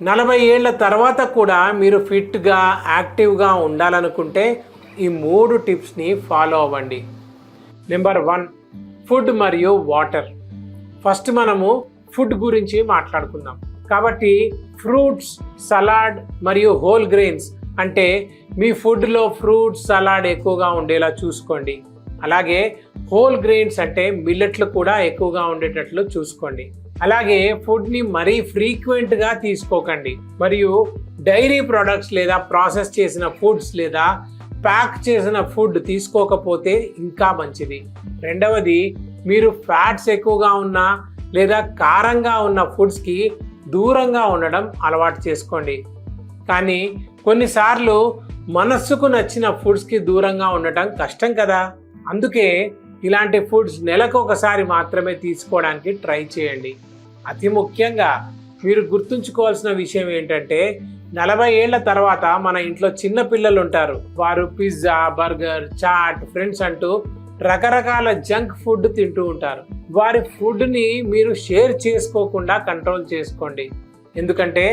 40 ఏళ్ల తర్వాత కూడా మీరు ఫిట్గా యాక్టివ్గా ఉండాలనుకుంటే ఈ 3 టిప్స్ని ఫాలో అవ్వండి. నెంబర్ 1, ఫుడ్ మరియు వాటర్. ఫస్ట్ మనము ఫుడ్ గురించి మాట్లాడుకుందాం. కాబట్టి ఫ్రూట్స్, సలాడ్ మరియు హోల్ గ్రెయిన్స్ అంటే మీ ఫుడ్లో ఫ్రూట్స్, సలాడ్ ఎక్కువగా ఉండేలా చూసుకోండి. అలాగే హోల్ గ్రెయిన్స్ అంటే మిల్లెట్లు కూడా ఎక్కువగా ఉండేటట్లు చూసుకోండి. అలాగే ఫుడ్ని మరీ ఫ్రీక్వెంట్గా తీసుకోకండి. మరియు డైరీ ప్రొడక్ట్స్ లేదా ప్రాసెస్ చేసిన ఫుడ్స్ లేదా ప్యాక్ చేసిన ఫుడ్ తీసుకోకపోతే ఇంకా మంచిది. రెండవది, మీరు ఫ్యాట్స్ ఎక్కువగా ఉన్న లేదా కారంగా ఉన్న ఫుడ్స్కి దూరంగా ఉండడం అలవాటు చేసుకోండి. కానీ కొన్నిసార్లు మనస్సుకు నచ్చిన ఫుడ్స్కి దూరంగా ఉండటం కష్టం కదా. అందుకే ఇలాంటి ఫుడ్స్ నెలకు ఒకసారి మాత్రమే తీసుకోవడానికి ట్రై చేయండి. అతి ముఖ్యంగా మీరు గుర్తుంచుకోవాల్సిన విషయం ఏంటంటే 40 ఏళ్ల తర్వాత మన ఇంట్లో చిన్న పిల్లలు ఉంటారు. వారు పిజ్జా, బర్గర్, చాట్, ఫ్రెండ్స్ అంటూ రకరకాల జంక్ ఫుడ్ తింటూ ఉంటారు. వారి ఫుడ్ని మీరు షేర్ చేసుకోకుండా కంట్రోల్ చేసుకోండి. ఎందుకంటే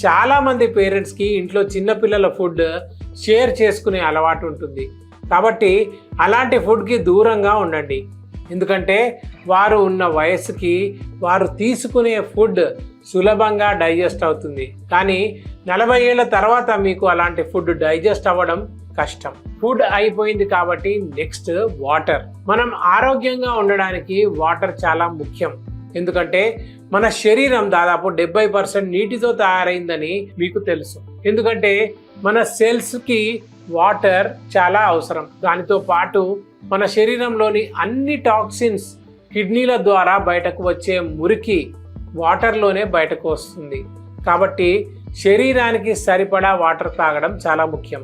చాలామంది పేరెంట్స్కి ఇంట్లో చిన్నపిల్లల ఫుడ్ షేర్ చేసుకునే అలవాటు ఉంటుంది. కాబట్టి అలాంటి ఫుడ్కి దూరంగా ఉండండి. ఎందుకంటే వారు ఉన్న వయసుకి వారు తీసుకునే ఫుడ్ సులభంగా డైజెస్ట్ అవుతుంది. కానీ 40 ఏళ్ల తర్వాత మీకు అలాంటి ఫుడ్ డైజెస్ట్ అవ్వడం కష్టం. ఫుడ్ అయిపోయింది కాబట్టి నెక్స్ట్ వాటర్. మనం ఆరోగ్యంగా ఉండడానికి వాటర్ చాలా ముఖ్యం. ఎందుకంటే మన శరీరం దాదాపు 70% నీటితో తయారైందని మీకు తెలుసు. ఎందుకంటే మన సెల్స్కి వాటర్ చాలా అవసరం. దానితో పాటు మన శరీరంలోని అన్ని టాక్సిన్స్ కిడ్నీల ద్వారా బయటకు వచ్చే మురికి వాటర్లోనే బయటకు వస్తుంది. కాబట్టి శరీరానికి సరిపడా వాటర్ తాగడం చాలా ముఖ్యం.